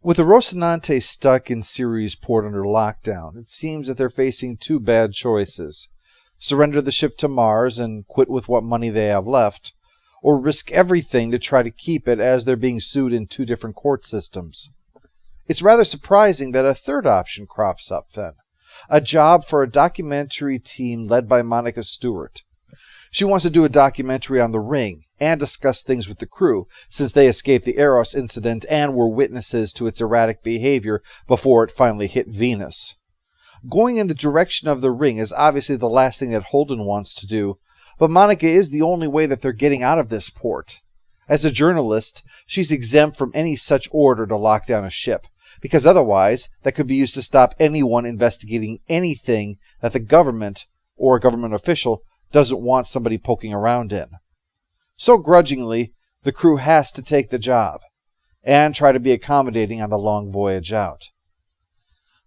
With the Rocinante stuck in Ceres port under lockdown, it seems that they're facing two bad choices. Surrender the ship to Mars and quit with what money they have left, or risk everything to try to keep it as they're being sued in two different court systems. It's rather surprising that a third option crops up then. A job for a documentary team led by Monica Stewart. She wants to do a documentary on the ring and discuss things with the crew, since they escaped the Eros incident and were witnesses to its erratic behavior before it finally hit Venus. Going in the direction of the ring is obviously the last thing that Holden wants to do, but Monica is the only way that they're getting out of this port. As a journalist, she's exempt from any such order to lock down a ship, because otherwise that could be used to stop anyone investigating anything that the government or a government official doesn't want somebody poking around in. So grudgingly, the crew has to take the job and try to be accommodating on the long voyage out.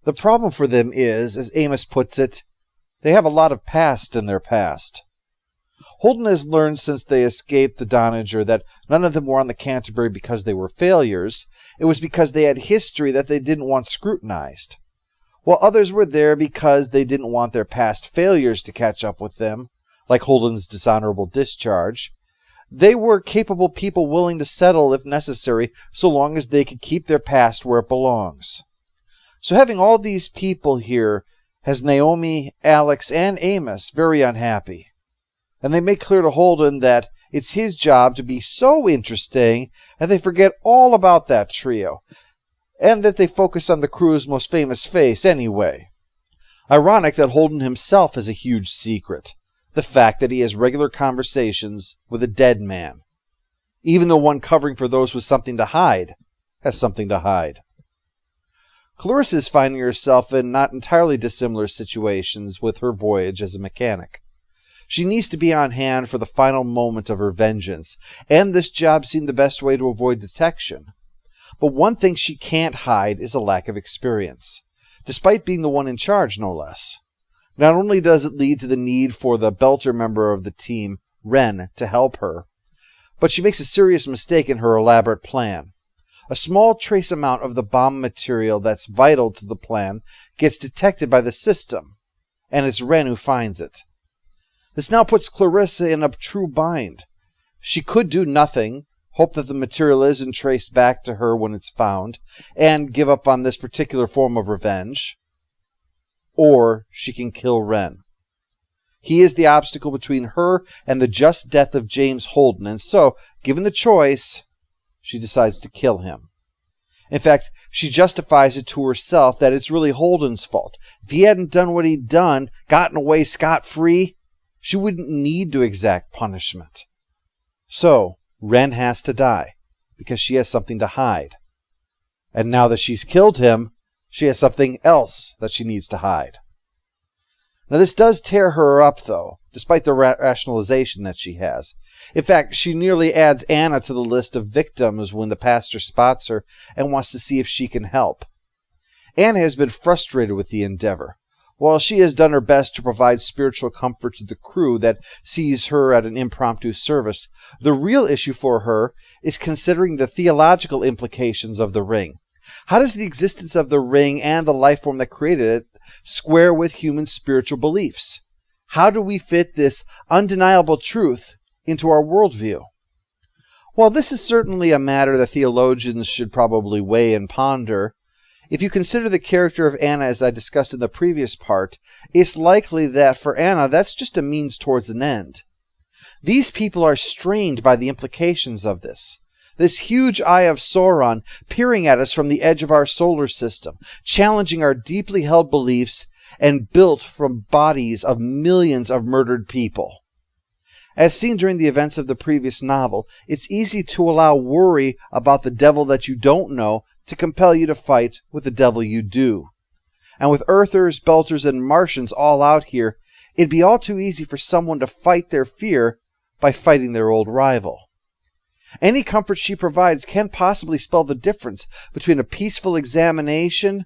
The problem for them is, as Amos puts it, they have a lot of past in their past. Holden has learned since they escaped the Donager that none of them were on the Canterbury because they were failures. It was because they had history that they didn't want scrutinized. While others were there because they didn't want their past failures to catch up with them, like Holden's dishonorable discharge, they were capable people willing to settle if necessary, so long as they could keep their past where it belongs. So having all these people here has Naomi, Alex, and Amos very unhappy. And they make clear to Holden that it's his job to be so interesting that they forget all about that trio, and that they focus on the crew's most famous face anyway. Ironic that Holden himself has a huge secret, the fact that he has regular conversations with a dead man. Even the one covering for those with something to hide has something to hide. Clarissa is finding herself in not entirely dissimilar situations with her voyage as a mechanic. She needs to be on hand for the final moment of her vengeance, and this job seemed the best way to avoid detection. But one thing she can't hide is a lack of experience, despite being the one in charge, no less. Not only does it lead to the need for the Belter member of the team, Wren, to help her, but she makes a serious mistake in her elaborate plan. A small trace amount of the bomb material that's vital to the plan gets detected by the system, and it's Wren who finds it. This now puts Clarissa in a true bind. She could do nothing, hope that the material isn't traced back to her when it's found, and give up on this particular form of revenge. Or she can kill Wren. He is the obstacle between her and the just death of James Holden, and so, given the choice, she decides to kill him. In fact, she justifies it to herself that it's really Holden's fault. If he hadn't done what he'd done, gotten away scot-free, she wouldn't need to exact punishment. So, Wren has to die, because she has something to hide. And now that she's killed him, she has something else that she needs to hide. Now this does tear her up, though, despite the rationalization that she has. In fact, she nearly adds Anna to the list of victims when the pastor spots her and wants to see if she can help. Anna has been frustrated with the endeavor. While she has done her best to provide spiritual comfort to the crew that sees her at an impromptu service, the real issue for her is considering the theological implications of the ring. How does the existence of the ring and the life form that created it square with human spiritual beliefs? How do we fit this undeniable truth into our worldview? While this is certainly a matter that theologians should probably weigh and ponder, if you consider the character of Anna as I discussed in the previous part, it's likely that for Anna that's just a means towards an end. These people are strained by the implications of this. This huge eye of Sauron peering at us from the edge of our solar system, challenging our deeply held beliefs and built from bodies of millions of murdered people. As seen during the events of the previous novel, it's easy to allow worry about the devil that you don't know to compel you to fight with the devil you do. And with Earthers, Belters, and Martians all out here, it'd be all too easy for someone to fight their fear by fighting their old rival. Any comfort she provides can possibly spell the difference between a peaceful examination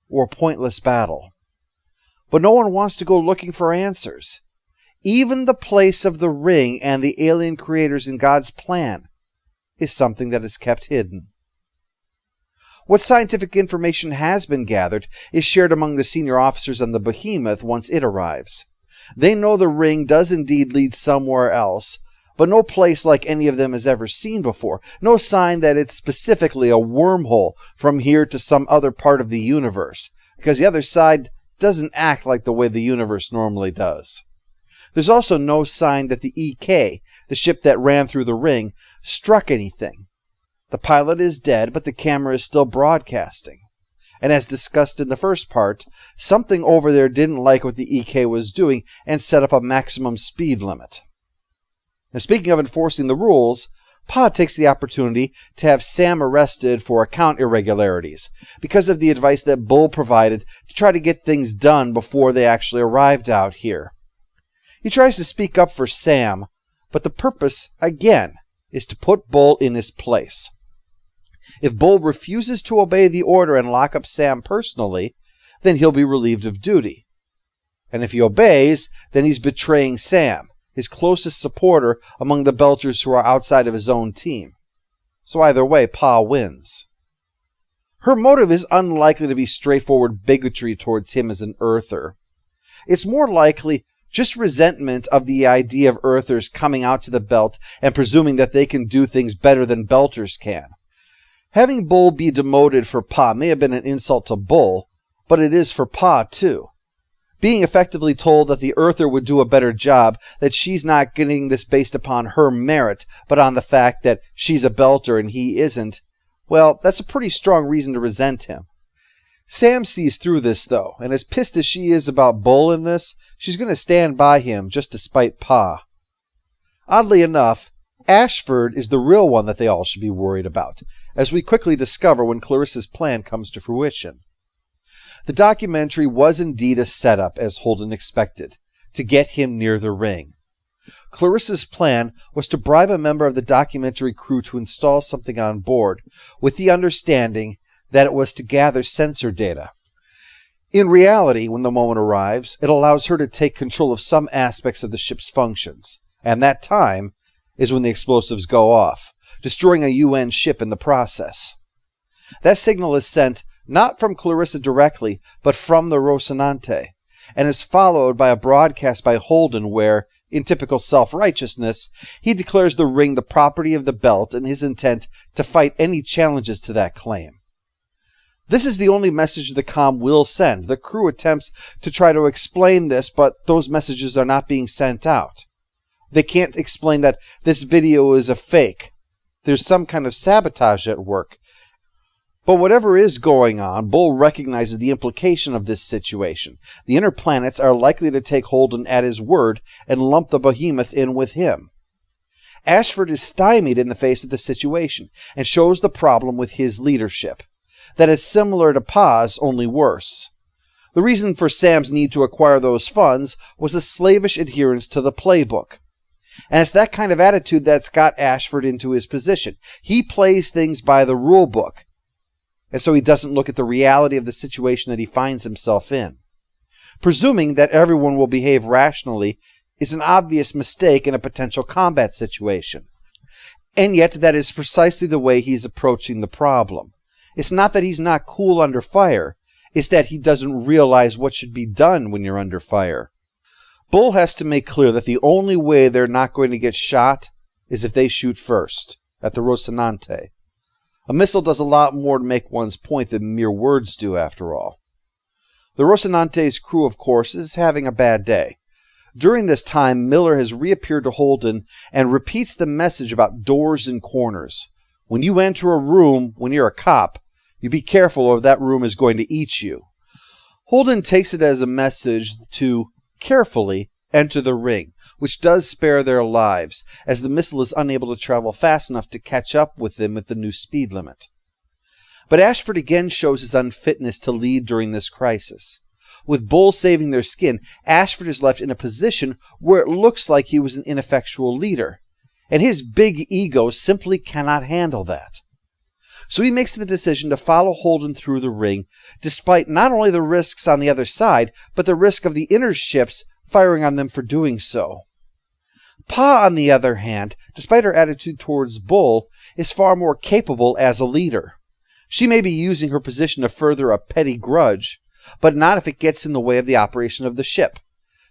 or a pointless battle. But no one wants to go looking for answers. Even the place of the ring and the alien creators in God's plan is something that is kept hidden. What scientific information has been gathered is shared among the senior officers on the Behemoth once it arrives. They know the ring does indeed lead somewhere else, but no place like any of them has ever seen before. No sign that it's specifically a wormhole from here to some other part of the universe, because the other side doesn't act like the way the universe normally does. There's also no sign that the EK, the ship that ran through the ring, struck anything. The pilot is dead, but the camera is still broadcasting. And as discussed in the first part, something over there didn't like what the EK was doing and set up a maximum speed limit. Now, speaking of enforcing the rules, Pa takes the opportunity to have Sam arrested for account irregularities because of the advice that Bull provided to try to get things done before they actually arrived out here. He tries to speak up for Sam, but the purpose, again, is to put Bull in his place. If Bull refuses to obey the order and lock up Sam personally, then he'll be relieved of duty. And if he obeys, then he's betraying Sam, his closest supporter among the Belters who are outside of his own team. So either way, Pa wins. Her motive is unlikely to be straightforward bigotry towards him as an Earther. It's more likely just resentment of the idea of Earthers coming out to the Belt and presuming that they can do things better than Belters can. Having Bull be demoted for Pa may have been an insult to Bull, but it is for Pa too. Being effectively told that the Earther would do a better job, that she's not getting this based upon her merit, but on the fact that she's a Belter and he isn't, well, that's a pretty strong reason to resent him. Sam sees through this, though, and as pissed as she is about Bull in this, she's going to stand by him just to spite Pa. Oddly enough, Ashford is the real one that they all should be worried about, as we quickly discover when Clarissa's plan comes to fruition. The documentary was indeed a setup, as Holden expected, to get him near the ring. Clarissa's plan was to bribe a member of the documentary crew to install something on board, with the understanding that it was to gather sensor data. In reality, when the moment arrives, it allows her to take control of some aspects of the ship's functions, and that time is when the explosives go off, destroying a UN ship in the process. That signal is sent not from Clarissa directly, but from the Rocinante, and is followed by a broadcast by Holden where, in typical self-righteousness, he declares the ring the property of the Belt and his intent to fight any challenges to that claim. This is the only message the comm will send. The crew attempts to try to explain this, but those messages are not being sent out. They can't explain that this video is a fake. There's some kind of sabotage at work. But whatever is going on, Bull recognizes the implication of this situation. The inner planets are likely to take Holden at his word and lump the Behemoth in with him. Ashford is stymied in the face of the situation and shows the problem with his leadership. That it's similar to Pa's, only worse. The reason for Sam's need to acquire those funds was a slavish adherence to the playbook. And it's that kind of attitude that's got Ashford into his position. He plays things by the rule book. And so he doesn't look at the reality of the situation that he finds himself in. Presuming that everyone will behave rationally is an obvious mistake in a potential combat situation. And yet that is precisely the way he's approaching the problem. It's not that he's not cool under fire, it's that he doesn't realize what should be done when you're under fire. Bull has to make clear that the only way they're not going to get shot is if they shoot first, at the Rocinante. A missile does a lot more to make one's point than mere words do, after all. The Rocinante's crew, of course, is having a bad day. During this time, Miller has reappeared to Holden and repeats the message about doors and corners. When you enter a room, when you're a cop, you be careful or that room is going to eat you. Holden takes it as a message to carefully enter the ring, which does spare their lives, as the missile is unable to travel fast enough to catch up with them at the new speed limit. But Ashford again shows his unfitness to lead during this crisis. With Bull saving their skin, Ashford is left in a position where it looks like he was an ineffectual leader, and his big ego simply cannot handle that. So he makes the decision to follow Holden through the ring, despite not only the risks on the other side, but the risk of the inner ships firing on them for doing so. Pa, on the other hand, despite her attitude towards Bull, is far more capable as a leader. She may be using her position to further a petty grudge, but not if it gets in the way of the operation of the ship.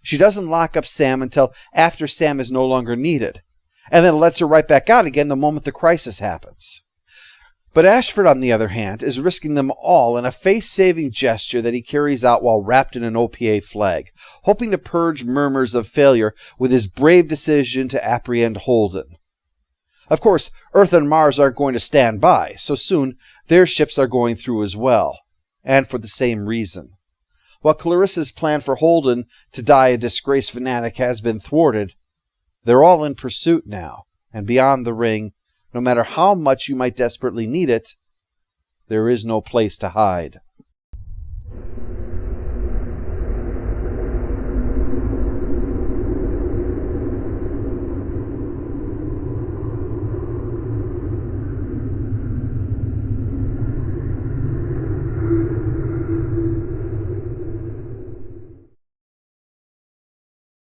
She doesn't lock up Sam until after Sam is no longer needed, and then lets her right back out again the moment the crisis happens. But Ashford, on the other hand, is risking them all in a face-saving gesture that he carries out while wrapped in an OPA flag, hoping to purge murmurs of failure with his brave decision to apprehend Holden. Of course, Earth and Mars aren't going to stand by, so soon their ships are going through as well, and for the same reason. While Clarissa's plan for Holden to die a disgraced fanatic has been thwarted, they're all in pursuit now, and beyond the ring, no matter how much you might desperately need it, there is no place to hide.